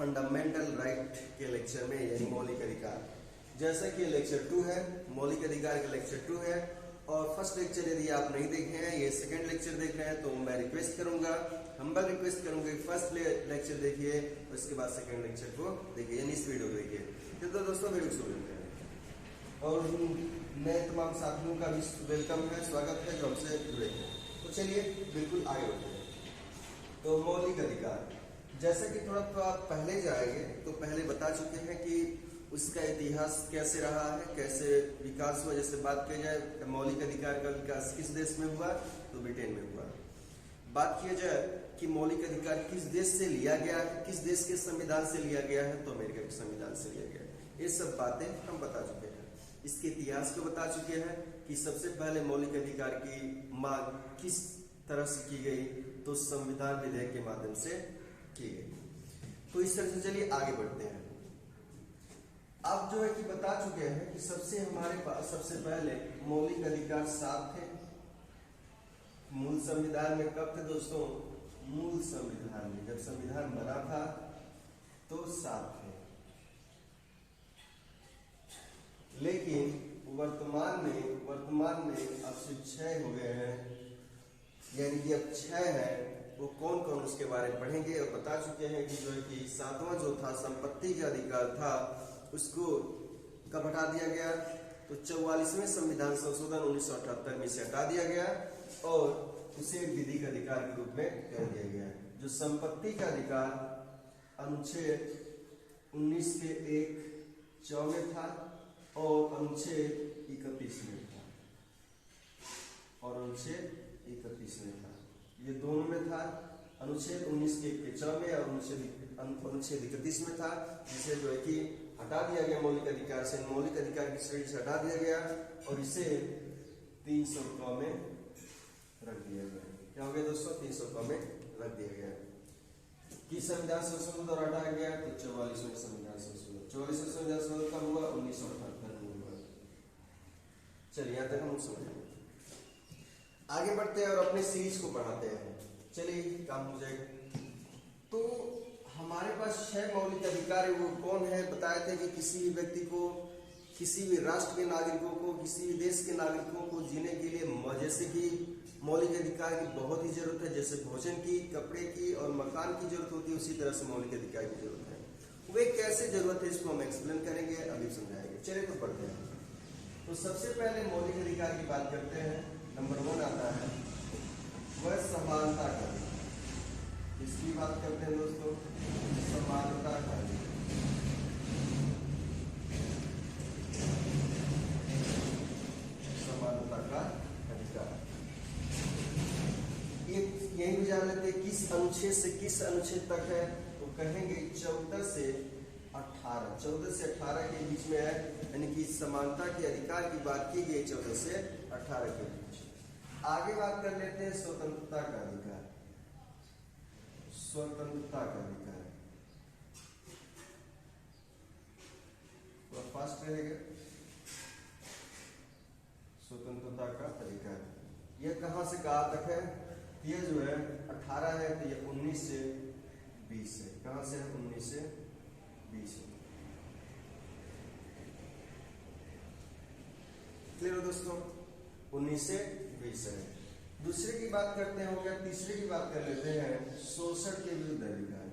Fundamental right के lecture में, यानी मौलिक अधिकार। जैसा कि लेक्चर 2 है, मौलिक अधिकार का लेक्चर 2 है, और फर्स्ट लेक्चर यदि आप नहीं देखे हैं, ये सेकंड लेक्चर देख रहे हैं, तो मैं रिक्वेस्ट करूंगा, हम्बल रिक्वेस्ट करूंगा कि फर्स्ट लेक्चर देखिए, उसके बाद सेकंड लेक्चर को देखिए, यानी इस वीडियो को देखिए। तो दोस्तों वीडियो शुरू करते हैं, और नए तमाम साथियों का भी वेलकम है, स्वागत है जो हमसे जुड़े हैं। तो चलिए बिल्कुल आगे बढ़ते हैं। तो मौलिक अधिकार, जैसा कि थोड़ा आप पहले जाएंगे तो पहले बता चुके हैं कि उसका इतिहास कैसे रहा है, कैसे विकास हुआ। जैसे बात की जाए मौलिक अधिकार का विकास किस देश में हुआ, तो ब्रिटेन में हुआ। बात किया जाए कि मौलिक अधिकार किस देश से लिया गया है, किस देश के संविधान से लिया गया है, तो अमेरिका के संविधान से लिया गया है। ये सब बातें हम बता चुके हैं। इसके इतिहास को बता चुके हैं कि सबसे पहले मौलिक अधिकार की मांग किस तरह से की गई, तो संविधान विधेयक के माध्यम से की गई। तो इस तरह से चलिए आगे बढ़ते हैं। अब जो है कि बता चुके हैं कि हमारे पास सबसे पहले मौलिक अधिकार 7 थे। मूल संविधान में कब थे दोस्तों? मूल संविधान में, जब संविधान बना था तो 7 थे, लेकिन वर्तमान में अब से 6 हो गए हैं, यानी कि अब 6 है। वो कौन कौन, उसके बारे में पढ़ेंगे। और बता चुके हैं कि जो है कि 7वां जो था संपत्ति का अधिकार था, उसको कब हटा दिया गया, तो 44वें संविधान संशोधन 1978 में से हटा दिया गया और उसे विधिक अधिकार के रूप में कह दिया गया। जो संपत्ति का अधिकार अनुच्छेद 19 के 1(च) में था और अनुच्छेद 31 में था, ये दोनों में था। अनुच्छेद 19 के 1(च) में और अनुच्छेद 31 में था, जिसे जो है कि हटा दिया गया मौलिक अधिकार से, मौलिक अधिकार की श्रेणी से हटा दिया गया और इसे 300 में रख दिया गया। क्या हो गया दोस्तों? 300 में रख दिया गया। किस संविधान संशोधन द्वारा हटाया गया, तो 44वें संविधान संशोधन। 44वें संविधान संशोधन कब हुआ? 1978 में हुआ। चलिए यहाँ तक हम समझेंगे। आगे बढ़ते हैं और अपने सीरीज को बढ़ाते हैं। चलिए काम हो जाएगा। तो हमारे पास 6 मौलिक अधिकार है। वो कौन है? बताए थे कि किसी भी व्यक्ति को, किसी भी राष्ट्र के नागरिकों को, किसी भी देश के नागरिकों को जीने के लिए जैसे कि मौलिक अधिकार की बहुत ही जरूरत है, जैसे भोजन की, कपड़े की और मकान की जरूरत होती है, उसी तरह से मौलिक अधिकार की जरूरत है। वे कैसे जरूरत है, इसको हम एक्सप्लेन करेंगे, अभी समझाएंगे। चलिए तो पढ़ते हैं। तो सबसे पहले मौलिक अधिकार की बात करते हैं। नंबर 1 आता है वह समानता का अधिकार। इसकी बात करते हैं दोस्तों, समानता का अधिकार। समानता का अधिकार यही भी जान लेते हैं किस अनुच्छेद से किस अनुच्छेद तक है, तो कहेंगे 14 से 18। 14 से 18 के बीच में है, यानी कि समानता के अधिकार की बात की गई 14 से 18 के बीच। आगे बात कर लेते हैं स्वतंत्रता का अधिकार। स्वतंत्रता का अधिकार फास्ट रहेगा। स्वतंत्रता का अधिकार यह कहां से कहां तक है? ये जो है 18 है, तो ये 19 से 20 है। कहां से? 19 से 20 है। क्लियर हो दोस्तों? 19 से 20 है। दूसरे की बात करते हैं, हो गया। तीसरे की बात कर लेते हैं शोषण के विरुद्ध अधिकार।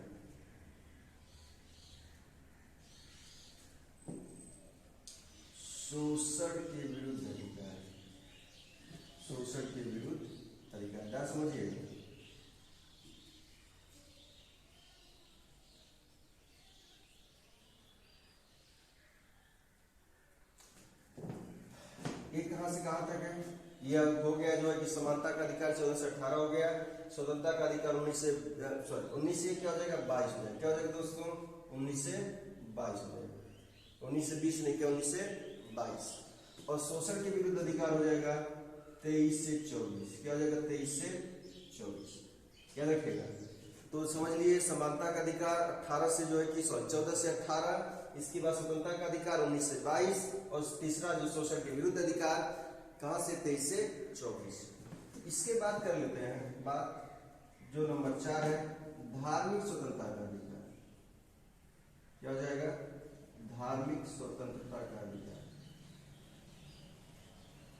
शोषण के विरुद्ध अधिकार, शोषण के विरुद्ध अधिकार, क्या समझिए? ये कहां से कहां तक है? यह हो गया जो है कि समानता का अधिकार 14 से 18 हो गया। स्वतंत्रता का अधिकार 19 से क्या हो जाएगा? 22 हो जाएगा। क्या हो जाएगा दोस्तों? 19 से 22 हो जाएगा। 19 से 20 नहीं, क्या 19 से 22। और शोषण के विरुद्ध अधिकार हो जाएगा 23 से 24। क्या हो जाएगा? 23 से 24। याद रखिएगा। तो समझ लिए समानता का अधिकार 18 से जो है कि 14 से 18, इसके बाद स्वतंत्रता का अधिकार 19 से 22, और तीसरा जो शोषण के विरुद्ध अधिकार कहां से? 23 से 24। इसके बाद कर लेते हैं बात जो नंबर 4 है धार्मिक स्वतंत्रता का अधिकार। क्या हो जाएगा? धार्मिक स्वतंत्रता का अधिकार,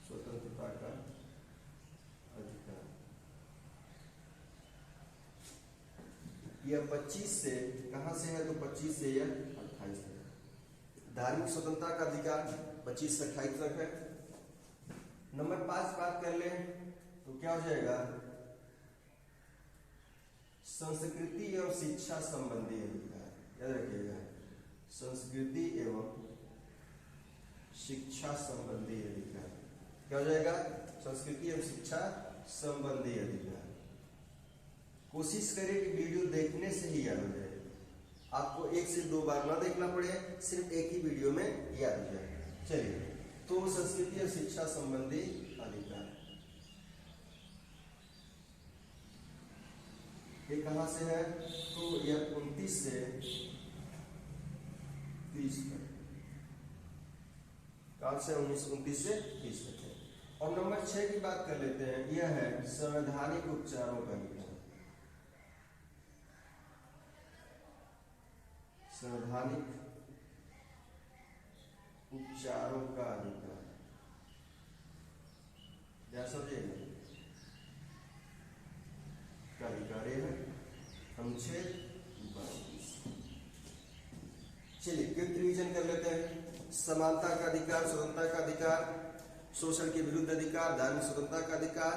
स्वतंत्रता का अधिकार। यह 25 से कहां से है? तो 25 से यह 28 है। धार्मिक स्वतंत्रता का अधिकार 25 से 28 तक है। नंबर 5 बात कर ले तो क्या हो जाएगा? संस्कृति एवं शिक्षा संबंधी अधिकार। याद रखिएगा, संस्कृति एवं शिक्षा संबंधी अधिकार। क्या हो जाएगा? संस्कृति एवं शिक्षा संबंधी अधिकार। कोशिश करें कि वीडियो देखने से ही याद हो जाए, आपको 1 से 2 बार ना देखना पड़े, सिर्फ एक ही वीडियो में याद हो जाए। चलिए, तो संस्कृति और शिक्षा संबंधी अधिकार ये कहां से है? तो यह 29 से 30 तक। कहां से? 29 से 30 तक है। और नंबर 6 की बात कर लेते हैं, यह है संवैधानिक उपचारों का अधिकार। संवैधानिक उपचारों का अधिकार, क्या समझिएगा? का अधिकार है अनुच्छेद 22। चलिए क्विक रिवीजन कर लेते हैं। समानता का अधिकार, स्वतंत्रता का अधिकार, शोषण के विरुद्ध अधिकार, धार्मिक स्वतंत्रता का अधिकार,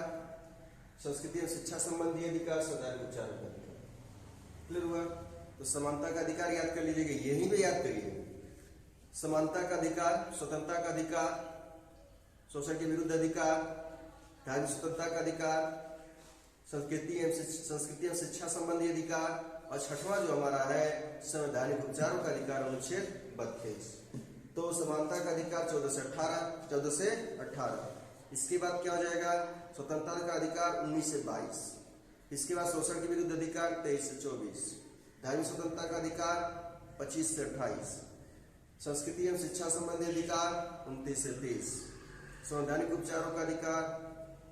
संस्कृति और शिक्षा संबंधी अधिकार, संवैधानिक उपचारों का अधिकार। क्लियर हुआ? तो समानता का अधिकार याद कर लीजिएगा, यही पे याद करिए। समानता का अधिकार, स्वतंत्रता का अधिकार, शोषण के विरुद्ध अधिकार, धार्मिक स्वतंत्रता का अधिकार, संस्कृति एवं शिक्षा संबंधी अधिकार, और 6वां जो हमारा है संवैधानिक उपचारों का अधिकार, अनुच्छेद 32। तो समानता का अधिकार 14 से 18। इसके बाद क्या हो जाएगा? स्वतंत्रता का अधिकार 19 से 22। इसके बाद शोषण के विरुद्ध अधिकार 23 से 24। धार्मिक स्वतंत्रता का अधिकार 25 से 28। संस्कृति एवं शिक्षा संबंधी अधिकार 29 से 30। संवैधानिक उपचारों का अधिकार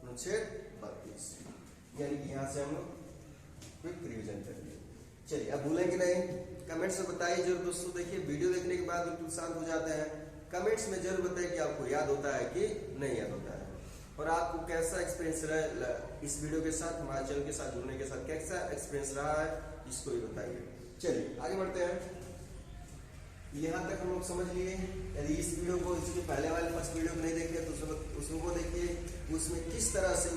अनुच्छेद 32। यानी कि यहाँ से हम लोग क्विक रिवीजन कर लिए। चलिए, अब भूलेंगे नहीं, कमेंट्स में बताइए जरूर दोस्तों। देखिए, वीडियो देखने के बाद बिल्कुल शांत हो जाते हैं, कमेंट्स में जरूर बताइए कि आपको याद होता है कि नहीं याद होता है, और आपको कैसा एक्सपीरियंस रहा इस वीडियो के साथ, हमारे चैनल के साथ जुड़ने के साथ कैसा एक्सपीरियंस रहा है, इसको भी बताइए। चलिए आगे बढ़ते हैं। यहाँ तक हम लोग समझ लिए। यदि इस वीडियो को, इसके पहले वाले फर्स्ट वीडियो को नहीं देखे तो उसको देखिए, उसमें किस तरह से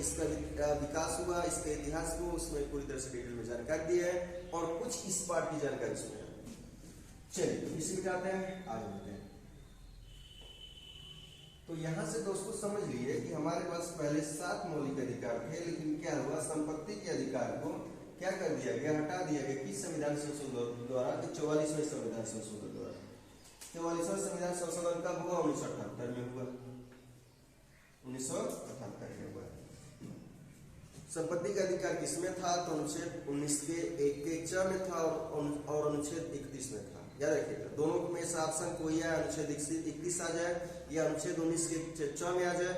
इसका विकास हुआ, इसके इतिहास को उसमें पूरी तरह से डिटेल में जानकारी दी है, और कुछ इस पार्ट की जानकारी इसमें है। चलिए इसे मिटाते हैं, आगे बढ़ते हैं। तो यहाँ से दोस्तों समझ लिए कि हमारे पास पहले 7 मौलिक अधिकार थे, लेकिन क्या हुआ, संपत्ति के अधिकार को क्या कर दिया गया? हटा दिया गया। किस संविधान संशोधन द्वारा? 44वें संविधान संशोधन द्वारा। 44वां संविधान संशोधन कब हुआ? 1978 में हुआ। 1978 में हुआ। संपत्ति का अधिकार किसमें था? तो अनुच्छेद 19 के 1 में था, और अनुच्छेद 31 में था। याद रखिएगा, दोनों में से ऑप्शन कोई है, अनुच्छेद 31 आ जाए या अनुच्छेद 19 के 6 में आ जाए,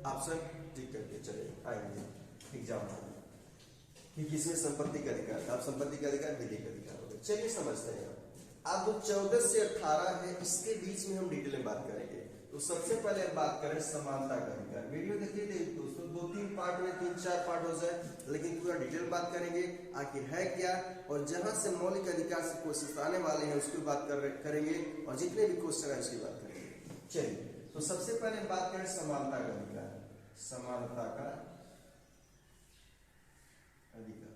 ऑप्शन टिक करके चले आएंगे एग्जाम में कि किसमें संपत्ति का अधिकार था। आप संपत्ति का अधिकार विधिक अधिकार हो गया। चलिए समझते हैं। अब जो 14 से 18 है, इसके बीच में हम डिटेल में बात करेंगे। तो सबसे पहले हम बात करें समानता का अधिकार। वीडियो देखिए दोस्तों, 2-3 पार्ट में 3-4 पार्ट हो जाए, लेकिन पूरा डिटेल बात करेंगे आखिर है क्या, और जहां से मौलिक अधिकार से क्वेश्चन आने वाले हैं उसकी बात करेंगे, और जितने भी क्वेश्चन है उसकी बात करेंगे। चलिए, तो सबसे पहले बात करें समानता का अधिकार। समानता का अधिकार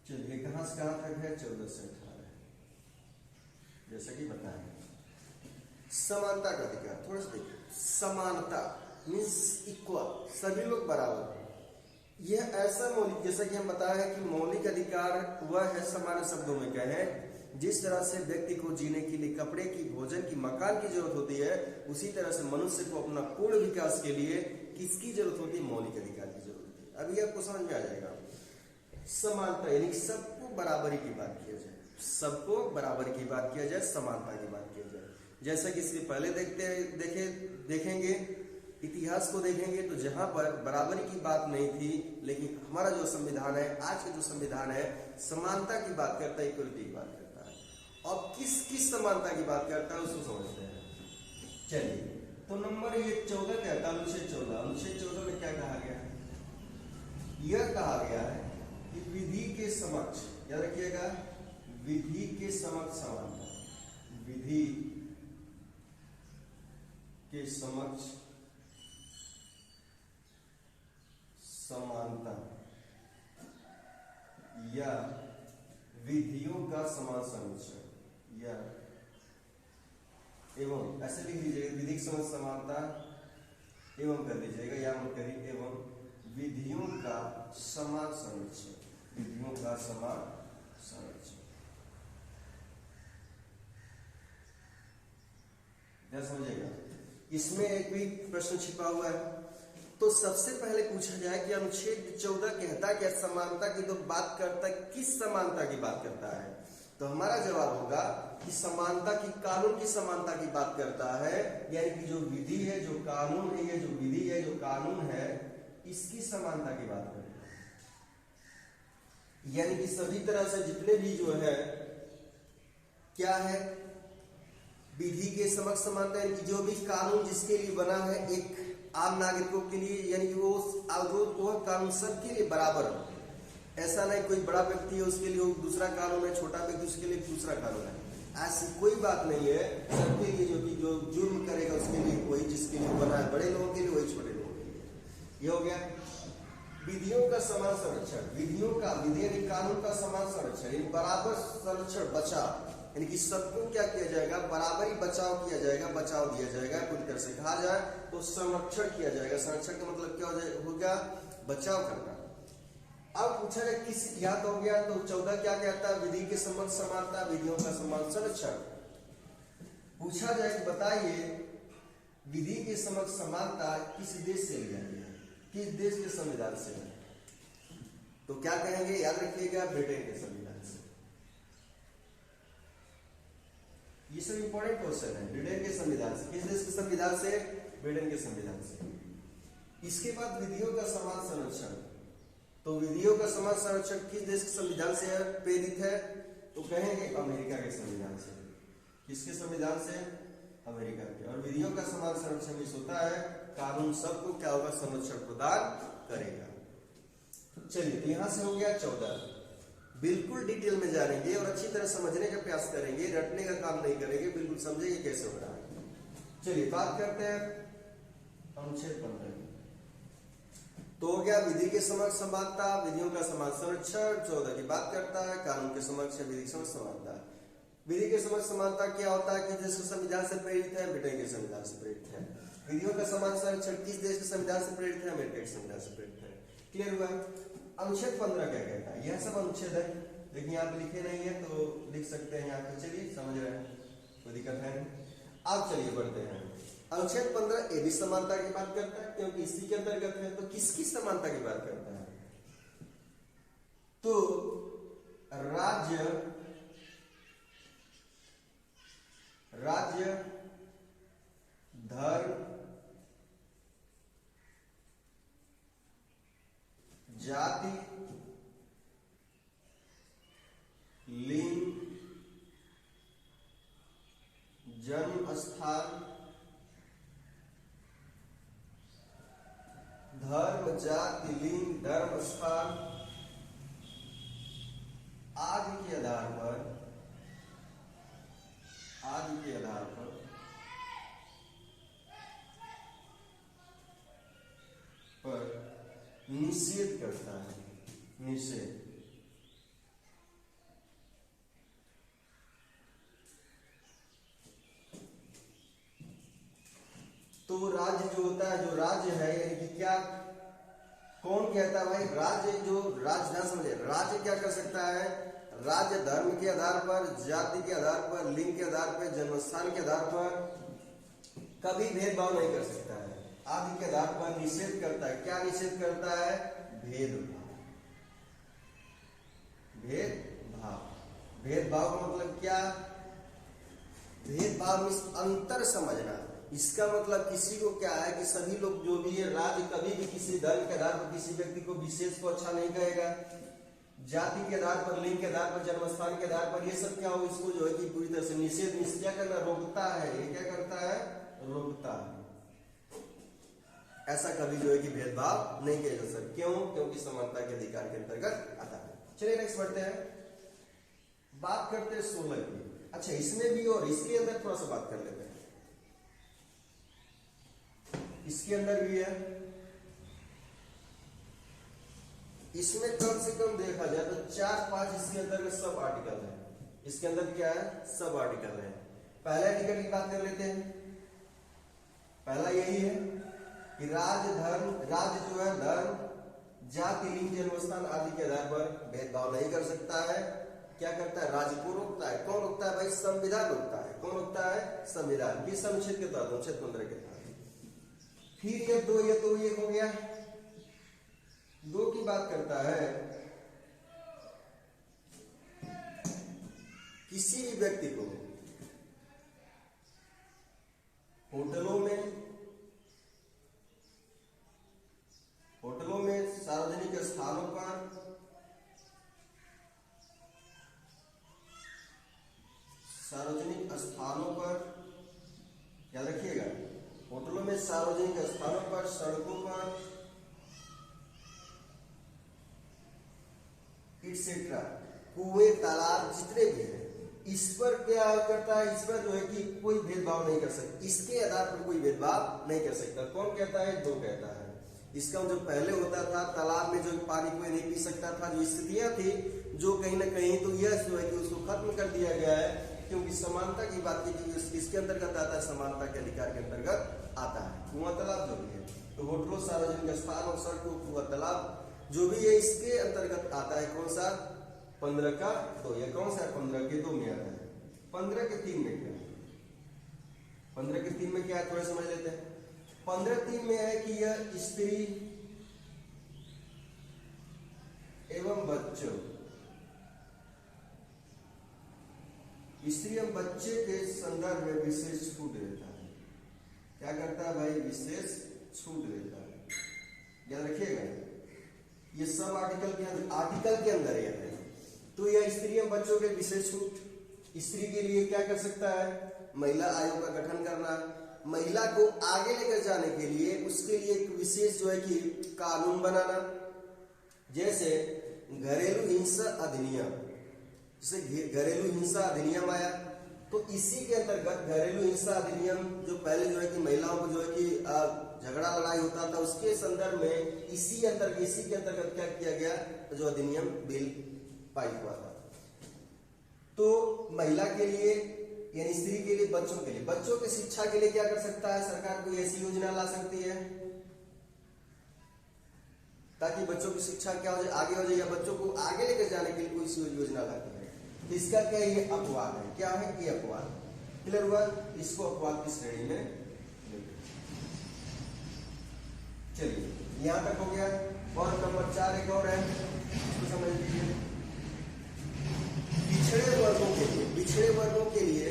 चलिए, कहां से कहां तक है? 14 से 18 है, जैसा कि बताएं। समानता का अधिकार थोड़ा सा देखिए। समानता मीन्स इक्वल, सभी लोग बराबर। यह ऐसा मौलिक, जैसा कि हम बताया है कि मौलिक अधिकार वह है, सामान्य शब्दों में कहें, जिस तरह से व्यक्ति को जीने के लिए कपड़े की, भोजन की, मकान की जरूरत होती है, उसी तरह से मनुष्य को अपना पूर्ण विकास के लिए किसकी जरूरत होती है? मौलिक अधिकार की जरूरत होती है। अभी आपको समझ में आ जाएगा। समानता यानी सबको बराबरी की बात किया जाए, सबको बराबरी की बात किया जाए, समानता की बात किया जाए। जैसा कि इसके पहले देखेंगे इतिहास को देखेंगे तो जहां पर बराबरी की बात नहीं थी, लेकिन हमारा जो संविधान है, आज का जो संविधान है, समानता की बात करता है, इक्वलिटी की बात करता है। अब किस किस समानता की बात करता है उसको समझते हैं। चलिए, तो नंबर ये 14 कहता है, अनुच्छेद 14। अनुच्छेद 14 में क्या कहा गया है? यह कहा गया है कि विधि के समक्ष, याद रखिएगा, विधि के समक्ष समानता, विधि के समक्ष समानता या विधियों का समान संरक्षण, या एवं, ऐसे लिख लीजिएगा, विधि के समक्ष समानता एवं कर लीजिएगा, या मत करिए, एवं विधियों का समान संरक्षण, विधियों का समान संरक्षण। क्या समझेगा? इसमें एक भी प्रश्न छिपा हुआ है। तो सबसे पहले पूछा जाए कि अनुच्छेद 14 कहता क्या? समानता की तो बात करता है, किस समानता की बात करता है? तो हमारा जवाब होगा कि समानता की, कानून की समानता की बात करता है, यानी कि जो विधि है, जो कानून है, ये जो विधि है, जो कानून है, इसकी समानता की बात करता है। यानी कि सभी तरह से जितने भी जो है, क्या है, विधि के समक्ष समानता, यानी कि जो भी कानून जिसके लिए बना है एक आम नागरिकों के लिए, यानी कि वो कानून सबके लिए बराबर हो। ऐसा नहीं कोई बड़ा व्यक्ति है उसके लिए दूसरा कानून है, छोटा व्यक्ति उसके लिए दूसरा कानून है, ऐसी कोई बात नहीं है। सबके लिए जो जुर्म करेगा उसके लिए वही, जिसके लिए बना है बड़े लोगों के लिए वही छोटे लोगों के लिए। ये हो गया विधियों का समान संरक्षण। विधियों का, विधि यानी कानून का समान संरक्षण, यानी बराबर संरक्षण, बचाव, यानी कि सबको क्या किया जाएगा? बराबरी बचाव किया जाएगा, बचाव दिया जाएगा। पूरी तरह से कहा जाए तो संरक्षण किया जाएगा। संरक्षण का मतलब क्या हो गया? बचाव करना। अब पूछा जाए किस, या तो हो गया, तो 14 क्या कहता है? विधि के समक्ष समानता, विधियों का समान संरक्षण। पूछा जाए कि बताइए विधि के समक्ष समानता किस देश से लिया गया है, किस देश के संविधान से? तो क्या कहेंगे? याद रखिएगा, ब्रिटेन के संविधान से। ये सब इंपॉर्टेंट क्वेश्चन है। ब्रिटेन के संविधान से, किस देश के संविधान से? ब्रिटेन के संविधान से। इसके बाद विधियों का समान संरक्षण, तो विधियों का समान संरक्षण किस देश के संविधान से प्रेरित है? तो कहेंगे अमेरिका के संविधान से। किसके संविधान से? अमेरिका के। और विधियों का समान संरक्षण इस होता है, कानून सबको क्या होगा? संरक्षण प्रदान करेगा। चलिए, तो यहां से हो गया 14। बिल्कुल डिटेल में जानेंगे और अच्छी तरह समझने का प्रयास करेंगे, रटने का काम नहीं करेंगे, बिल्कुल समझेंगे कैसे हो रहा है। चलिए बात करते हैं अनुच्छेद 15। तो हो गया विधि के समक्ष समानता, विधियों का समान संरक्षण। 14 की बात करता है कानून के समक्ष, विधि के समक्ष समानता। विधि के समक्ष समानता क्या होता है? किस देश के संविधान से प्रेरित है? ब्रिटेन के संविधान से प्रेरित है। विधियों का समान संरक्षण किस देश के संविधान से प्रेरित है? अमेरिका के संविधान से प्रेरित है। क्लियर हुआ? अनुच्छेद 15 क्या कहता है? यह सब अनुच्छेद है, लेकिन यहाँ पे लिखे नहीं है तो लिख सकते हैं यहाँ पे। चलिए समझ रहे हैं, कोई दिक्कत है नहीं। अब चलिए बढ़ते हैं। अनुच्छेद 15 ये भी समानता की बात करता है, क्योंकि इसी के अंतर्गत है। तो किसकी समानता की बात करता है? तो राज्य धर्म, जाति, लिंग, जन्म स्थान, धर्म, जाति, लिंग, धर्म स्थान आदि के आधार पर निषेध करता है। निषेध। तो राज्य जो होता है, जो राज्य है, यानी कि क्या, कौन कहता है भाई? राज्य, जो राज्य ना समझे, राज्य क्या कर सकता है? राज्य धर्म के आधार पर, जाति के आधार पर, लिंग के आधार पर, जन्मस्थान के आधार पर कभी भेदभाव नहीं कर सकता है। आदि के आधार पर निषेध करता है। क्या निषेध करता है? भेदभाव। भेदभाव का मतलब क्या? भेदभाव मीन्स अंतर समझना। इसका मतलब किसी को क्या है कि सभी लोग जो भी है, राज्य कभी भी किसी धर्म के आधार पर किसी व्यक्ति को विशेष को अच्छा नहीं कहेगा, जाति के आधार पर, लिंग के आधार पर, जन्मस्थान के आधार पर, ये सब क्या हो, इसको जो है कि पूरी तरह से निषेध क्या करना, रोकता है। ये क्या करता है, रोकता है। ऐसा कभी जो है कि भेदभाव नहीं किया जा सकता। क्यों? क्योंकि समानता के अधिकार के अंतर्गत आता है। चलिए नेक्स्ट बढ़ते हैं, बात करते हैं 16 की। अच्छा, इसमें भी और इसके अंदर थोड़ा सा बात कर लेते हैं। इसके अंदर भी है, इसमें कम से कम देखा जाए तो 4-5 इसके अंदर सब आर्टिकल है। इसके अंदर क्या है, सब आर्टिकल है। पहले आर्टिकल की बात कर लेते हैं। पहला यही है कि राज्य जो है धर्म, जाति, लिंग, जन्मस्थान आदि के आधार पर भेदभाव नहीं कर सकता है। क्या करता है, राज्य को रोकता है। कौन रोकता है भाई, संविधान रोकता है। कौन रोकता है, संविधान। किस अनुच्छेद के तहत, अनुच्छेद 15 के तहत। फिर ये दो, ये तो ये हो गया, 2 की बात करता है, किसी भी व्यक्ति को होटलों में सार्वजनिक स्थानों पर याद रखिएगा, होटलों में, सार्वजनिक स्थानों पर, सड़कों पर, इटसेट्रा, कुएं, तालाब जितने भी हैं, इस पर क्या करता है, इस पर जो है कि कोई भेदभाव नहीं कर सकता। इसके आधार पर कोई भेदभाव नहीं कर सकता। कौन कहता है, 2 कहता है। इसका जो पहले होता था, तालाब में जो पानी कोई नहीं पी सकता था, जो स्थितियां थी, जो कहीं ना कहीं तो यह जो है कि उसको खत्म कर दिया गया है, क्योंकि समानता की बात की, इसके अंतर्गत आता है, समानता के अधिकार के अंतर्गत आता है। कुआं, तालाब जो भी है, तो होटलों, सार्वजनिक स्थान और सड़कों, कुआं, तालाब जो भी है, इसके अंतर्गत आता है। कौन सा, 15 का 2। ये कौन सा है, 15 के 2 में आता है। 15 के 3 में क्या है, 15 के 3 में क्या है, थोड़ा समझ लेते हैं। 15:3 में है कि यह स्त्री एवं बच्चों, स्त्री एवं बच्चे के संदर्भ में विशेष छूट देता है। क्या करता है भाई, विशेष छूट देता है। याद रखिएगा, ये सब आर्टिकल के अंदर है। तो यह स्त्री एवं बच्चों के विशेष छूट, स्त्री के लिए क्या कर सकता है, महिला आयोग का गठन करना, महिला को आगे लेकर जाने के लिए उसके लिए एक विशेष जो है कि कानून बनाना, जैसे घरेलू हिंसा अधिनियम। जैसे घरेलू हिंसा अधिनियम आया, तो इसी के अंतर्गत घरेलू हिंसा अधिनियम, जो पहले जो है कि महिलाओं को जो है कि झगड़ा लड़ाई होता था, उसके संदर्भ में इसी के अंतर्गत क्या किया गया, जो अधिनियम बिल पारित हुआ था। तो महिला के लिए यानी स्त्री के लिए, बच्चों के लिए, बच्चों की शिक्षा के लिए क्या कर सकता है, सरकार कोई ऐसी योजना ला सकती है ताकि बच्चों की शिक्षा क्या हो जाए, आगे हो जाए, या बच्चों को आगे लेकर जाने के लिए कोई योजना लाती है। तो इसका क्या, ये अपवाद है। क्या है, ये अपवाद। क्लियर हुआ, इसको अपवाद की श्रेणी में। चलिए यहां तक हो गया। और नंबर 4 एक और है, इसको समझ लीजिए। पिछड़े वर्गों के लिए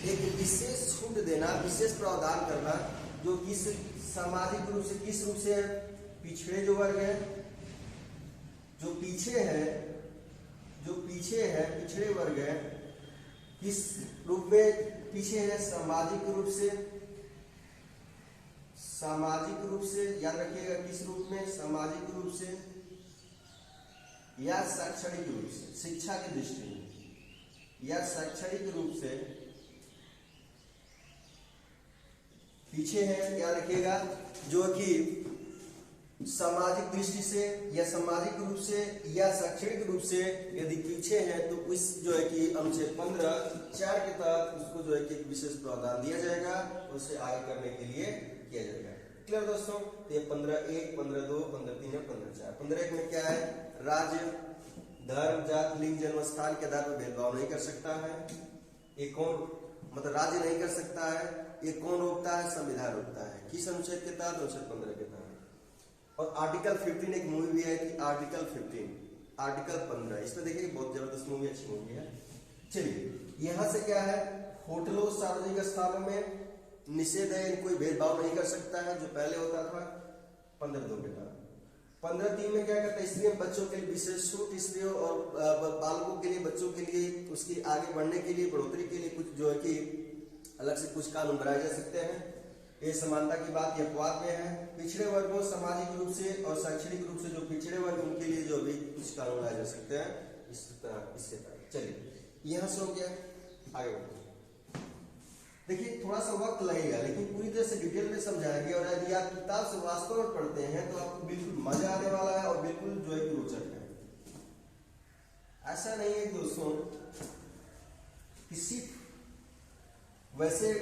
एक विशेष छूट देना, विशेष प्रावधान करना, जो किस सामाजिक रूप से, किस रूप से, पिछड़े जो वर्ग है, जो पीछे है, पिछड़े वर्ग है, किस रूप में पीछे है, सामाजिक रूप से, याद रखिएगा, किस रूप में, सामाजिक रूप से या शैक्षणिक रूप से, शिक्षा की दृष्टि में, या शैक्षणिक रूप से पीछे है। याद रखिएगा, जो कि सामाजिक दृष्टि से या सामाजिक रूप से या शैक्षणिक रूप से यदि पीछे है, तो उस जो है कि अनुच्छेद 15(4) के तहत उसको जो है कि एक विशेष प्रावधान दिया जाएगा, उसे आगे करने के लिए किया जाएगा। क्लियर दोस्तों, तो ये 15(1), 15(2), 15(3) और 15(4). 15(1) में क्या है, राज्य धर्म, जाति, लिंग, जन्म स्थान के आधार पर भेदभाव नहीं कर सकता है। ये कौन, मतलब राज्य नहीं कर सकता है। ये कौन रोकता है, संविधान रोकता है। किस अनुच्छेद के तहत, अनुच्छेद 15 के तहत। और आर्टिकल 15 एक मूवी भी है कि आर्टिकल 15, इसमें देखिए बहुत जबरदस्त मूवी, अच्छी मूवी है। चलिए यहां से क्या है, होटलों, सार्वजनिक स्थानों में निषेध है, कोई भेदभाव नहीं कर सकता है। जो पहले होता था 15(2) बेटा 15(3) में क्या करता है, स्त्रियों बच्चों के लिए विशेष छूट, स्त्रियों और बालकों के लिए, बच्चों के लिए, उसकी आगे बढ़ने के लिए, बढ़ोतरी के लिए कुछ जो है कि अलग से कुछ कानून बनाए जा सकते हैं। ये समानता की बात ये अपवाद में है। पिछड़े वर्गों, सामाजिक रूप से और शैक्षणिक रूप से जो पिछड़े वर्ग, उनके लिए जो भी कुछ कानून लाए जा सकते हैं इस तरह, इसके तरह। चलिए यहाँ से हो गया, आगे बढ़ते। देखिए थोड़ा सा वक्त लगेगा, लेकिन पूरी तरह से डिटेल में समझाएंगे, और यदि आप किताब से वास्तव में पढ़ते हैं तो आपको बिल्कुल मजा आने वाला है और बिल्कुल जो है रोचक है। ऐसा नहीं है दोस्तों कि सिर्फ वैसे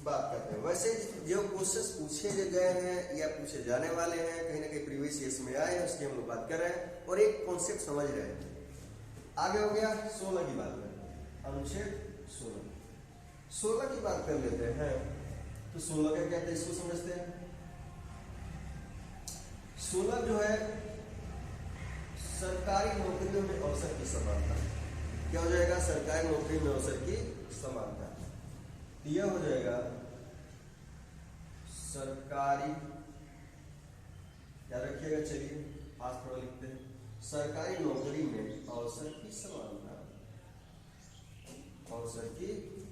बात करते हैं, वैसे जो क्वेश्चंस पूछे गए हैं या पूछे जाने वाले हैं, कहीं ना कहीं प्रीवियस ईयर्स में आए हैं, उसकी हम लोग बात कर रहे हैं और एक कॉन्सेप्ट समझ रहे हैं। आगे हो गया 16 की बात करें, अनुच्छेद 16 की बात कर लेते हैं। तो 16 क्या कहते हैं, इसको समझते हैं। 16 जो है सरकारी नौकरियों में अवसर की समानता। क्या हो जाएगा, सरकारी नौकरी में अवसर की समानता। यह हो जाएगा सरकारी, याद रखिएगा, चलिए पास थोड़ा लिखते हैं, सरकारी नौकरी में अवसर की समानता, अवसर की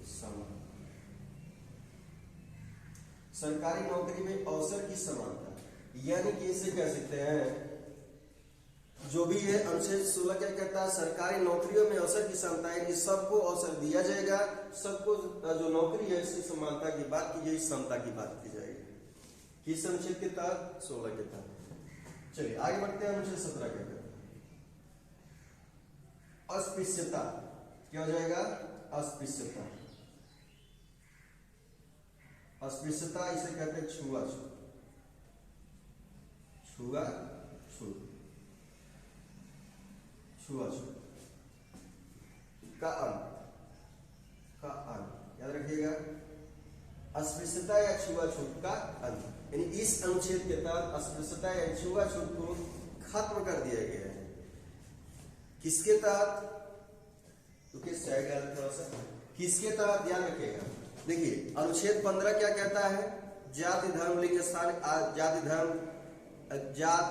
समानता, सरकारी नौकरी में अवसर की समानता। यानी कि इसे कह सकते हैं, जो भी है अनुच्छेद 16 क्या कहता है, सरकारी नौकरियों में अवसर की समानता है, सबको अवसर दिया जाएगा, सबको जो नौकरी है इसकी समानता की बात की जाएगी, समता की बात की जाएगी। किस अनुच्छेद के तहत, 16 के तहत। चलिए आगे बढ़ते हैं, अनुच्छेद 17 क्या कहता है, अस्पृश्यता। क्या हो जाएगा, अस्पृश्यता। अस्पृश्यता इसे कहते हैं छुआछूत, छुआछूत, छुआछूत का अंत, याद रखिएगा, अस्पृश्यता या छुआछूत का अंत। यानी इस अनुच्छेद के तहत अस्पृश्यता या छुआछूत को खत्म कर दिया गया है। किसके तहत, तो किस जाएगा थोड़ा सा, किसके तहत ध्यान रखिएगा। देखिए अनुच्छेद 15 क्या कहता है, जाति धर्म लिंग स्थान, जाति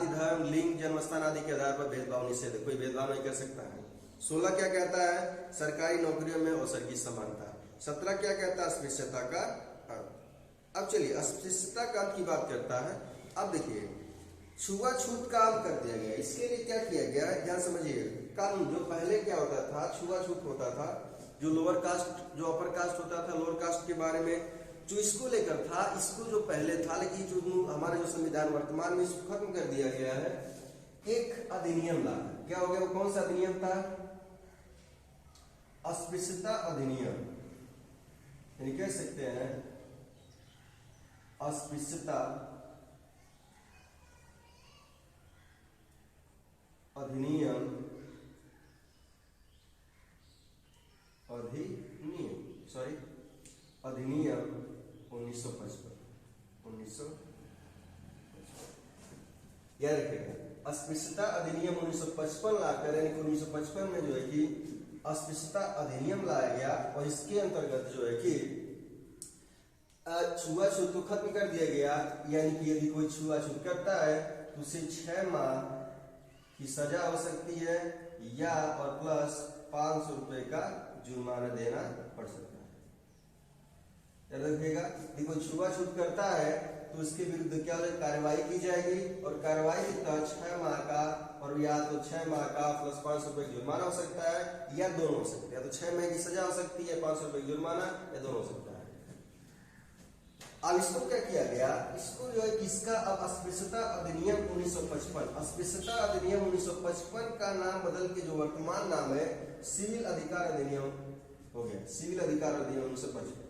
धर्म लिंग जन्म स्थान आदि के आधार पर भेदभाव निषेध, कोई भेदभाव नहीं कर सकता है। 16 क्या कहता है, सरकारी नौकरियों में अवसर की समानता। 17 क्या कहता है, अस्पृश्यता का अंत। अब चलिए अस्पृश्यता का अंत की बात करता है। अब देखिए छुआछूत का अंत कर दिया गया, इसके लिए क्या किया गया है, ध्यान समझिए। कानून जो पहले क्या होता था, छुआछूत होता था, जो लोअर कास्ट जो अपर कास्ट होता था, लोअर कास्ट के बारे में जो इसको लेकर था, इसको जो पहले था, लेकिन जो हमारा जो संविधान वर्तमान में इसको खत्म कर दिया गया है। एक अधिनियम ला, क्या हो गया, वो कौन सा अधिनियम था, अस्पृश्यता अधिनियम। यानी कह सकते हैं अस्पृश्यता अधिनियम, अधिनियम 1955। याद रखिएगा, अस्पृश्यता अधिनियम 1955 लाकर, यानी 1955 में जो है कि अस्पृश्यता अधिनियम लाया गया और इसके अंतर्गत जो है कि छुआछूत को खत्म कर दिया गया। यानी कि यदि कोई छुआछूत करता है तो उसे 6 माह की सजा हो सकती है या और प्लस 500 रुपए का जुर्माना देना पड़ सकता है। याद रखिएगा, यदि कोई छुआछूत करता है तो उसके विरुद्ध क्या कार्रवाई की जाएगी, और कार्रवाई के तहत 6 माह का, और या तो 6 माह का प्लस 500 रुपए जुर्माना हो सकता है, या दोनों हो सकते हैं। तो 6 महीने की सजा हो सकती है, 500 रुपए जुर्माना, या दोनों हो सकता है। अब इसको क्या किया गया, इसको जो है किसका, अब अस्पृश्यता अधिनियम 1955, अस्पृश्यता अधिनियम 1955 का नाम बदल के जो वर्तमान नाम है सिविल अधिकार अधिनियम हो गया। सिविल अधिकार अधिनियम 1955,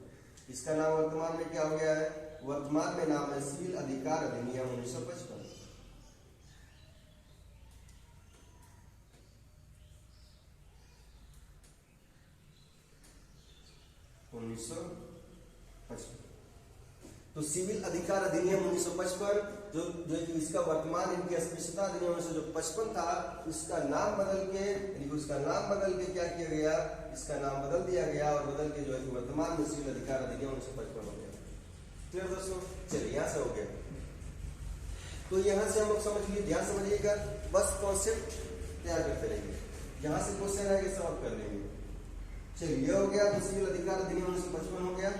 इसका नाम वर्तमान में क्या हो गया है, वर्तमान में नाम है सिविल अधिकार अधिनियम 1955। तो सिविल अधिकार अधिनियम 1955 जो इसका वर्तमान इनकी अस्पृश्यता अधिनियम 1955 था, इसका नाम बदल के, यानी उसका नाम बदल के क्या किया गया, इसका नाम बदल दिया गया और बदल के जो है वर्तमान में सिविल अधिकार अधिनियम 1955 हो गया। क्लियर दोस्तों? चलिए यहाँ से हो गया। तो यहाँ से हम लोग समझ लिए, ध्यान समझिएगा, बस कॉन्सेप्ट तैयार करते रहेंगे। यहाँ से क्वेश्चन आएंगे सॉल्व कर लेंगे। चलिए ये हो गया। तो सिविल अधिकार अधिनियम 1955 हो गया।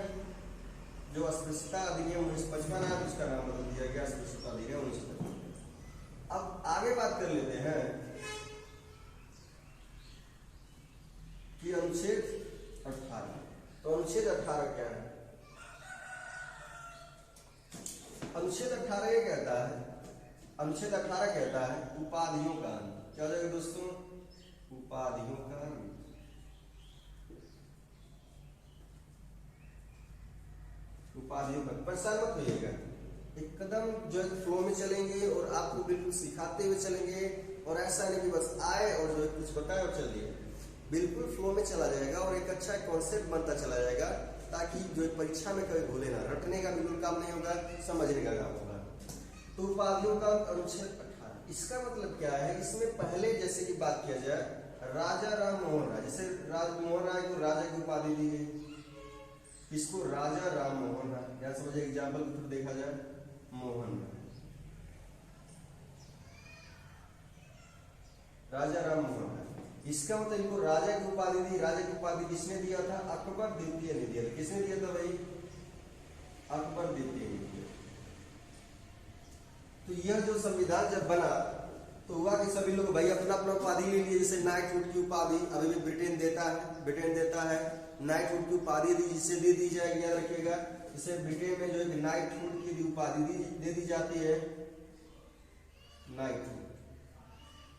जो अस्पृश्यता अधिनियम 1955 है उसका नाम बदल दिया गया अस्पृश्यता अधिनियम 1955। अब आगे बात कर लेते हैं कि अनुच्छेद 18। तो अनुच्छेद 18 क्या है? अनुच्छेद 18 ये कहता है, अनुच्छेद 18 कहता है उपाधियों का अंत। क्या हो जाएगा दोस्तों? उपाधियों का अंत। उपाधियों का, परेशान मत होइएगा, एकदम जो है फ्लो में चलेंगे और आपको बिल्कुल सिखाते हुए चलेंगे। और ऐसा नहीं कि बस आए और जो है कुछ बताए और चलिए, बिल्कुल फ्लो में चला जाएगा और एक अच्छा कॉन्सेप्ट बनता चला जाएगा, ताकि जो परीक्षा में कभी भूले ना। रटने का बिल्कुल काम नहीं होगा, समझने का काम होगा। तो उपाधियों का अनुच्छेद 18, इसका मतलब क्या है? इसमें पहले जैसे कि बात किया जाए राजा राम मोहन राय, जैसे मोहन राय को राजा की उपाधि दी गई, इसको राजा राम मोहन राय। क्या समझे? एग्जाम्पल के थ्रू देखा जाए, मोहन राजा राम मोहन राय, इसका मतलब इनको राजा की उपाधि दी। राजा की उपाधि किसने दिया था? अकबर द्वितीय ने दिया था। किसने दिया था भाई? अकबर द्वितीय ने दिया। तो यह जो संविधान जब बना तो हुआ कि सभी लोग भाई अपना अपना उपाधि ले लिए। जैसे नाइटहुड की उपाधि अभी भी ब्रिटेन देता है, नाइटहुड की उपाधि जिसे दे दी जाएगी, याद रखिएगा। जैसे ब्रिटेन में जो है नाइटहुड की उपाधि दे दी जाती है, नाइटहुड।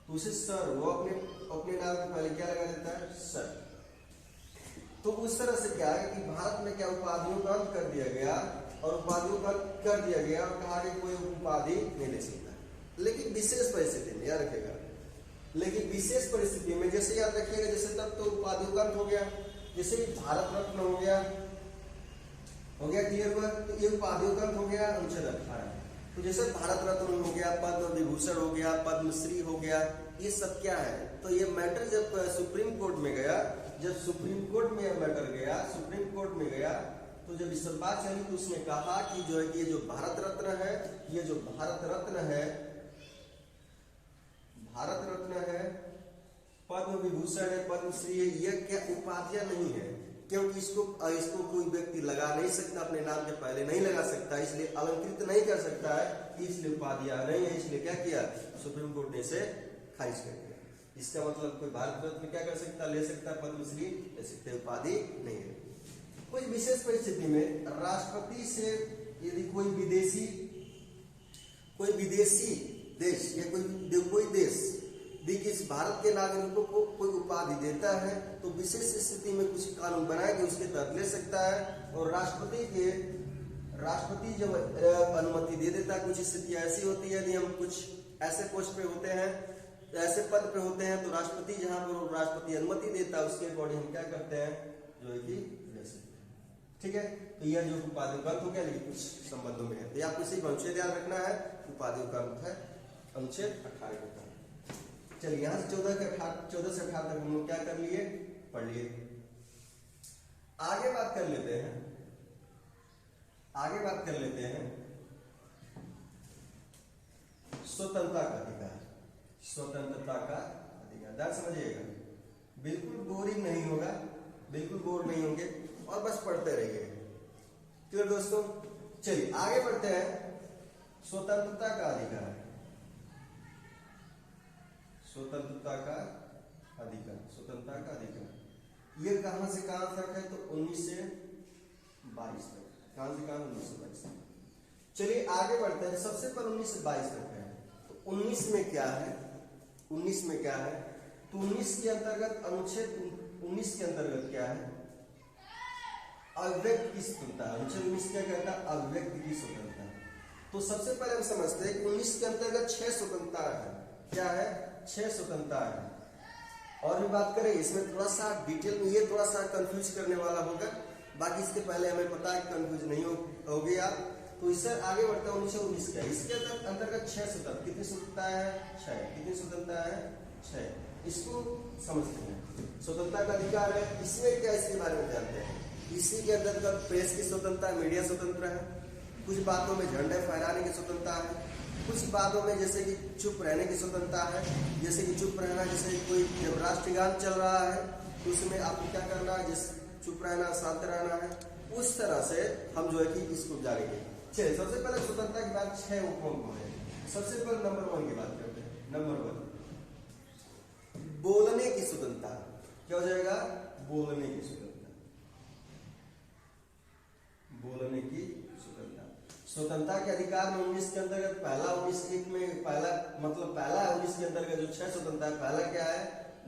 तो उसे सर, वो अपने नाम के पहले क्या लगा देता है? सर। तो उस तरह से क्या है कि भारत में क्या उपाधियों का अंत कर दिया गया, और उपाधियों का कर दिया गया और कहा कि कोई उपाधि नहीं ले सकता, लेकिन विशेष परिस्थिति में, याद रखेगा। लेकिन विशेष परिस्थिति में, जैसे याद रखिएगा, जैसे तब तो उपाधियों का अंत हो गया, जैसे भारत रत्न हो गया, क्लियर हुआ? तो ये उपाधियों का अंत हो गया अनुच्छेद 18। तो जैसे भारत रत्न हो गया, पद्म विभूषण हो गया, पद्मश्री हो गया, ये सब क्या है? तो ये मैटर जब सुप्रीम कोर्ट में गया, जब सुप्रीम कोर्ट में यह मैटर गया, सुप्रीम कोर्ट में गया, तो जब इस बात चली तो उसने कहा कि जो है कि ये जो भारत रत्न है, ये जो भारत रत्न है, पद्म विभूषण है, पद्मश्री है, ये क्या उपाधियां नहीं है, क्योंकि इसको कोई व्यक्ति लगा नहीं सकता, अपने नाम के पहले नहीं लगा सकता, इसलिए अलंकृत नहीं कर सकता है, इसलिए उपाधियां नहीं है। इसलिए क्या किया? सुप्रीम कोर्ट ने इसे खारिज कर दिया। इसका मतलब कोई भारत रत्न क्या कर सकता? ले सकता, पद्मश्री ले सकते, उपाधि नहीं है। कोई विशेष परिस्थिति में राष्ट्रपति से यदि कोई विदेशी देश या कोई देश इस भारत के नागरिकों को कोई उपाधि देता है, तो विशेष स्थिति में कुछ कानून बनाए कि उसके तहत ले सकता है। और राष्ट्रपति जब अनुमति दे देता है, कुछ स्थितियां ऐसी होती है, यदि हम कुछ ऐसे पोस्ट पे होते हैं, ऐसे पद पे होते हैं, तो राष्ट्रपति जहां पर राष्ट्रपति अनुमति देता है उसके अकॉर्डिंग हम क्या करते हैं, जो है कि ले सकते हैं। ठीक है? तो यह जो उपाधियों का अंत हो गया, लेकिन कुछ संबंधों में है, तो आपको सिर्फ अनुच्छेद याद रखना है। उपाधियों का अंत है अनुच्छेद 18 का। चलिए यहाँ से 14 से 18 तक हम लोग क्या कर लिए? पढ़ लिए। आगे बात कर लेते हैं स्वतंत्रता का अधिकार। स्वतंत्रता का अधिकार, ध्यान समझिएगा, बिल्कुल बोरिंग नहीं होगा, बिल्कुल बोर नहीं होंगे, और बस पढ़ते रहिए। क्लियर दोस्तों? चलिए आगे बढ़ते हैं। स्वतंत्रता का अधिकार, स्वतंत्रता का अधिकार, ये कहां से कहां तक है? तो 19 से 22 तक। कहां से कहां? 19 से 22 तक। चलिए आगे बढ़ते हैं। सबसे पहले 19 से 22 तक है। तो 19 में क्या है? तो 19 के अंतर्गत, अनुच्छेद 19 के अंतर्गत क्या है? अव्यक्त की स्वतंत्रता। अनुच्छेद 19 क्या कहता है? अव्यक्त की स्वतंत्रता। तो सबसे पहले हम समझते हैं कि 19 के अंतर्गत 6 स्वतंत्रता है। क्या है? 6 स्वतंत्रता है। और भी बात करें इसमें थोड़ा सा डिटेल में, ये थोड़ा सा कंफ्यूज करने वाला होगा, बाकी इसके पहले हमें पता है कंफ्यूज नहीं होगे आप। तो इससे आगे बढ़ता है 1919 का। इसके अंतर्गत 6 स्वतंत्रता। कितनी स्वतंत्रता है? 6। कितनी स्वतंत्रता है? 6। इसको समझते हैं। स्वतंत्रता का अधिकार है, इसमें क्या, इसके बारे में जानते हैं। इसी के अंतर्गत प्रेस की स्वतंत्रता, मीडिया स्वतंत्र है, कुछ बातों में झंडे फहराने की स्वतंत्रता है, कुछ बातों में जैसे कि चुप रहने की स्वतंत्रता है। जैसे कि चुप रहना, जैसे कोई जब राष्ट्रगान चल रहा है तो उसमें आपको क्या करना है, जैसे चुप रहना, शांत रहना है, उस तरह से हम जो है कि इसको जानेंगे। चलिए सबसे पहले स्वतंत्रता की बात 6 उपभोग है। सबसे पहले नंबर 1 की बात करते हैं। नंबर 1 बोलने की स्वतंत्रता। क्या हो जाएगा? बोलने की स्वतंत्रता। बोलने की स्वतंत्रता। स्वतंत्रता के अधिकार में 19 के अंतर्गत पहला 19 में पहला मतलब पहला 19 के अंतर्गत जो 6 स्वतंत्रता है, पहला क्या है?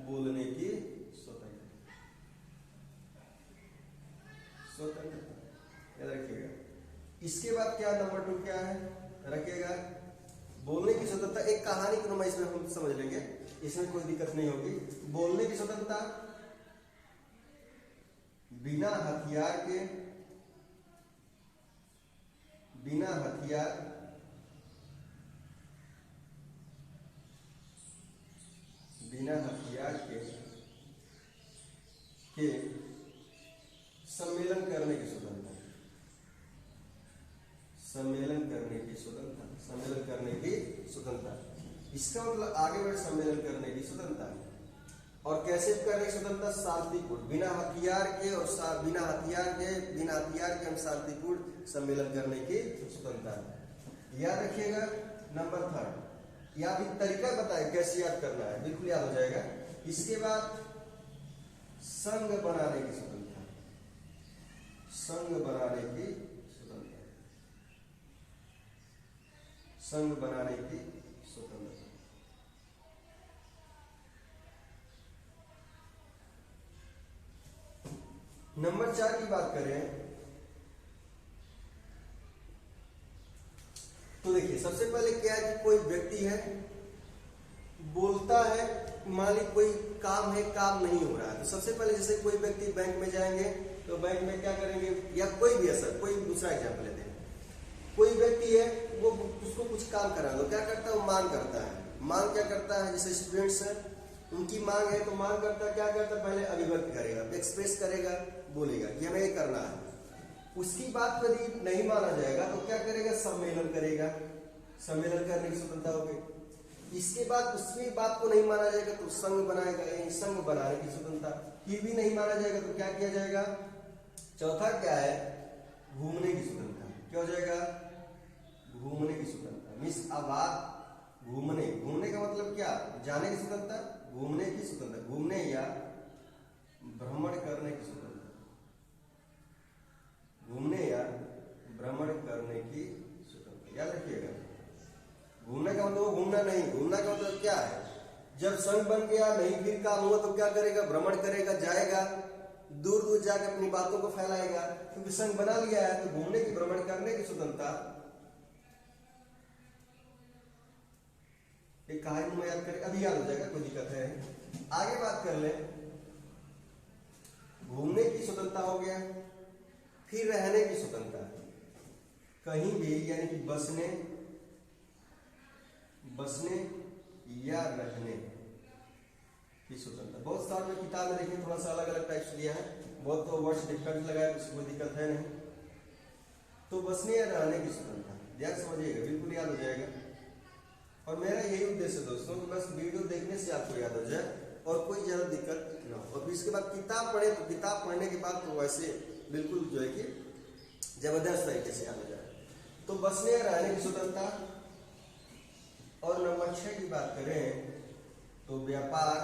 बोलने की स्वतंत्रता। स्वतंत्रता याद रखिएगा। इसके बाद क्या नंबर 2 क्या है रखिएगा? बोलने की स्वतंत्रता। एक कहानी को इसमें हम समझ लेंगे, इसमें कोई दिक्कत नहीं होगी। बोलने की स्वतंत्रता बिना हथियार के, बिना हथियार के सम्मेलन करने की स्वतंत्रता। सम्मेलन करने की स्वतंत्रता। सम्मेलन करने की स्वतंत्रता। इसका मतलब आगे बढ़ सम्मेलन करने की स्वतंत्रता। और कैसे करने की स्वतंत्रता? शांतिपूर्ण, बिना हथियार के और बिना हथियार के हम शांतिपूर्ण सम्मेलन करने की स्वतंत्रता। याद रखिएगा। नंबर 3 या भी तरीका बताए कैसे याद करना है, बिल्कुल याद हो जाएगा। इसके बाद संघ बनाने की स्वतंत्रता। संघ बनाने की स्वतंत्रता। संघ बनाने की स्वतंत्रता। नंबर 4 की बात करें तो देखिए सबसे पहले क्या है कि कोई व्यक्ति है, बोलता है, मान ली कोई काम है, काम नहीं हो रहा है, तो सबसे पहले जैसे कोई व्यक्ति बैंक में जाएंगे तो बैंक में क्या करेंगे, या कोई भी ऐसा कोई दूसरा एग्जाम्पल लेते हैं। कोई व्यक्ति है, वो उसको कुछ काम करा दो, क्या करता है? वो मांग करता है। मांग क्या करता है? जैसे स्टूडेंट्स हैं, उनकी मांग है तो मांग करता क्या करता है? पहले अभिव्यक्त करेगा, एक्सप्रेस करेगा, बोलेगा कि हमें ये करना है। उसकी बात यदि नहीं माना जाएगा तो क्या करेगा? सम्मेलन करेगा। सम्मेलन करने की स्वतंत्रता हो गई। इसके बाद उसकी बात को नहीं माना जाएगा तो संघ बनाएगा, यानी संघ बनाने की स्वतंत्रता। फिर भी नहीं माना जाएगा तो क्या किया जाएगा? चौथा क्या है? घूमने की स्वतंत्रता। क्या हो जाएगा? घूमने की स्वतंत्रता। मिस आबाद घूमने, घूमने का मतलब क्या? जाने की स्वतंत्रता, घूमने की स्वतंत्रता, घूमने या भ्रमण करने की स्वतंत्रता। घूमने या भ्रमण करने की स्वतंत्रता। याद रखिएगा। घूमने का मतलब घूमना नहीं, घूमना का मतलब क्या है? जब संघ बन गया, नहीं फिर काम हुआ तो क्या करेगा? भ्रमण करेगा, जाएगा, दूर दूर जाकर अपनी बातों को फैलाएगा, क्योंकि संघ बना लिया है। तो घूमने की, भ्रमण करने की स्वतंत्रता। एक कहानी में याद करें, अभी याद हो जाएगा, कोई दिक्कत है। आगे बात कर ले। घूमने की स्वतंत्रता हो गया। फिर रहने की स्वतंत्रता, कहीं भी, यानी कि बसने या रहने की स्वतंत्रता। बहुत साल में किताब में देखिए थोड़ा सा अलग अलग टाइप्स दिया है, बहुत तो वर्ड्स डिफरेंट लगाया, कुछ कोई दिक्कत है नहीं। तो बसने या रहने की स्वतंत्रता, ध्यान समझिएगा, बिल्कुल याद हो जाएगा। और मेरा यही उद्देश्य है दोस्तों, बस वीडियो देखने से आपको याद हो जाए और कोई ज्यादा दिक्कत ना हो। और फिर इसके बाद किताब पढ़े तो किताब पढ़ने के बाद तो वैसे बिल्कुल जो है कि जबरदस्त तरीके से याद हो जाए। तो बसने या रहने की स्वतंत्रता। और नंबर 6 की बात करें तो व्यापार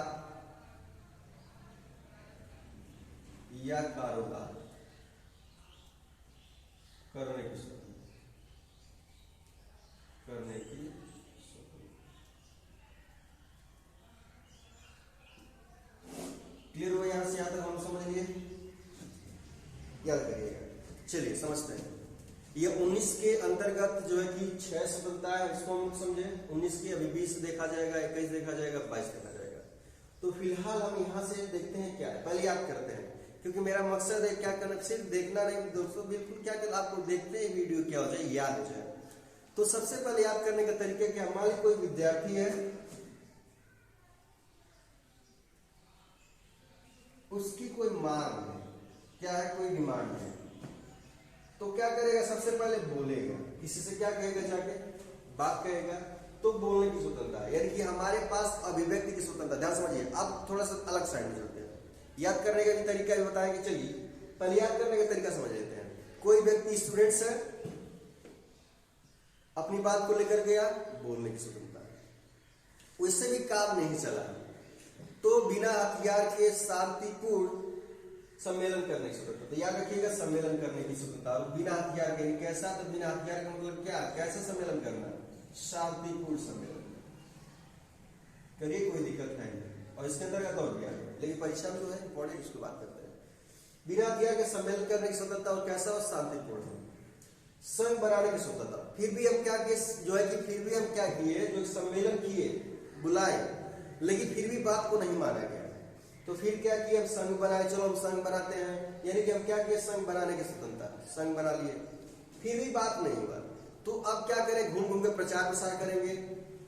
या कारोबार करने की स्वतंत्रता। करने की स्वतंत्रता। क्लियर हो? यहां से यहां तक हम समझ लिए, याद करिएगा। चलिए समझते हैं। ये 19 के अंतर्गत जो है कि 6 स्वतंत्रता है, उसको हम समझे। 19 की अभी 20 देखा जाएगा, 21 देखा जाएगा, 22 देखा जाएगा। तो फिलहाल हम यहाँ से देखते हैं क्या है, पहले याद करते हैं, क्योंकि मेरा मकसद है क्या करना, सिर्फ देखना नहीं दोस्तों, बिल्कुल क्या कर आपको देखते ही वीडियो क्या हो जाए, याद हो जाए। तो सबसे पहले याद करने का तरीका क्या? मान ली कोई विद्यार्थी है, उसकी कोई मांग है, क्या है? कोई डिमांड है, तो क्या करेगा? सबसे पहले बोलेगा। किसी से क्या कहेगा जाके, बात कहेगा, तो बोलने की स्वतंत्रता है, यानी कि हमारे पास अभिव्यक्ति की स्वतंत्रता। ध्यान समझिए, अब थोड़ा सा अलग साइड में चलते हैं, याद करने का भी तरीका भी बताएंगे। चलिए पहले याद करने का तरीका समझ लेते हैं। कोई व्यक्ति स्टूडेंट्स है, अपनी बात को लेकर गया, बोलने की स्वतंत्रता, उससे भी काम नहीं चला तो बिना हथियार के शांतिपूर्ण सम्मेलन करने की स्वतंत्रता। तो याद रखिएगा, सम्मेलन करने की स्वतंत्रता। और बिना हथियार के कैसा, तो बिना हथियार का मतलब क्या, कैसे सम्मेलन करना, शांतिपूर्ण सम्मेलन करिए, कोई दिक्कत है नहीं। और इसके अंतर्गत और क्या है, लेकिन परीक्षा में जो है इंपॉर्टेंट उसकी बात करते हैं। बिना हथियार के सम्मेलन करने की स्वतंत्रता, और कैसा हो, शांतिपूर्ण है। संघ बनाने की स्वतंत्रता, फिर भी हम क्या किए, जो है कि फिर भी हम क्या किए, जो सम्मेलन किए, बुलाए, लेकिन फिर भी बात को नहीं माना गया, तो फिर क्या किए, हम संघ बनाए, चलो हम संघ बनाते हैं, यानी कि हम क्या किए, संघ बनाने की स्वतंत्रता, संघ बना लिए, फिर भी बात नहीं हुआ, तो अब क्या करें, घूम घूम के प्रचार प्रसार करेंगे।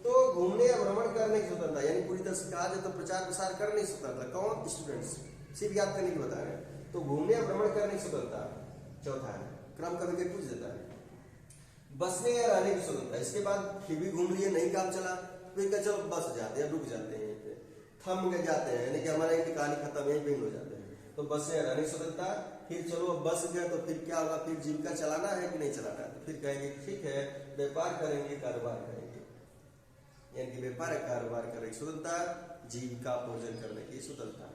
तो घूमने या भ्रमण करने की स्वतंत्रता, यानी पूरी तरह से कहा जाए तो प्रचार प्रसार करने की स्वतंत्रता, कौन, स्टूडेंट्स, सिर्फ याद करने की बता रहे हैं। तो घूमने या भ्रमण करने की स्वतंत्रता चौथा है, क्रम का विकेट पूछ देता है। बसने या रहने की स्वतंत्रता, इसके बाद फिर भी घूम लिए, नहीं काम चला, फिर चलो बस जाते हैं, रुक जाते हैं, थम गए जाते हैं, यानी कि हमारा एक कहानी खत्म है, यहीं हो जाते हैं। तो बस से रहने की स्वतंत्रता, फिर चलो अब बस गए तो फिर क्या होगा, फिर जीविका चलाना है कि नहीं चलाना है, तो फिर कहेंगे ठीक है व्यापार करेंगे, कारोबार करेंगे, यानी कि व्यापार कारोबार करने की स्वतंत्रता, जीविका भोजन करने की स्वतंत्रता,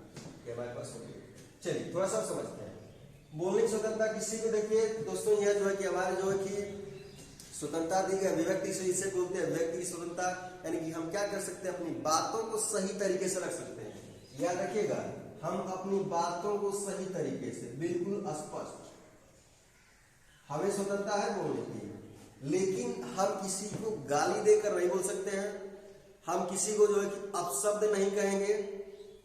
ये हमारे पास होगी। चलिए थोड़ा सा समझते हैं। बोलने की स्वतंत्रता किसी को, देखिए दोस्तों, यह जो है कि हमारे जो है कि स्वतंत्रता दी गई अभिव्यक्ति से, इसे बोलते हैं अभिव्यक्ति की स्वतंत्रता, यानी कि हम क्या कर सकते हैं, अपनी बातों को सही तरीके से रख सकते हैं। याद रखिएगा, हम अपनी बातों को सही तरीके से, बिल्कुल स्पष्ट, हमें स्वतंत्रता है बोलने की, लेकिन हम किसी को गाली देकर नहीं बोल सकते हैं, हम किसी को जो है कि अपशब्द नहीं कहेंगे,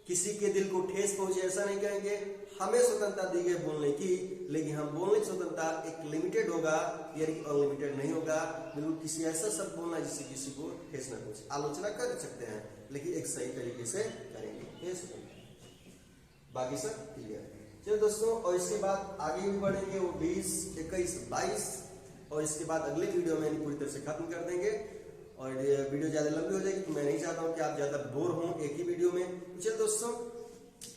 किसी के दिल को ठेस पहुंचे ऐसा नहीं कहेंगे। हमें स्वतंत्रता दी गई बोलने की, लेकिन हम बोलने की स्वतंत्रता एक लिमिटेड होगा, यानी कि अनलिमिटेड नहीं होगा। बिल्कुल किसी ऐसा शब्द बोलना जिससे किसी को ठेस न पहुंचे। आलोचना कर सकते हैं, लेकिन एक सही तरीके से करेंगे, ये बाकी सब क्लियर। चलो दोस्तों, और इसके बाद आगे भी बढ़ेंगे, वो 20, 21, 22, और इसके बाद अगले वीडियो में पूरी तरह से खत्म कर देंगे। और ये वीडियो ज्यादा लंबी हो जाएगी, तो मैं नहीं चाहता हूँ कि आप ज्यादा बोर हों एक ही वीडियो में। चलो दोस्तों,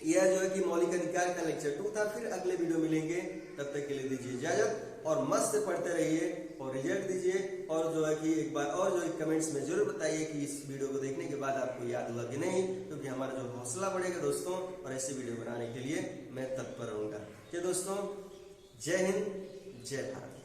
यह जो है कि मौलिक अधिकार का लेक्चर 2 था। फिर अगले वीडियो मिलेंगे, तब तक के लिए दीजिए इजाजत, और मस्त पढ़ते रहिए और रिजल्ट दीजिए। और जो है कि एक बार और जो कमेंट्स में जरूर बताइए कि इस वीडियो को देखने के बाद आपको याद हुआ कि नहीं, क्योंकि हमारा जो हौसला बढ़ेगा दोस्तों, और ऐसे वीडियो बनाने के लिए मैं तत्पर रहूंगा। दोस्तों, जय हिंद, जय भारत।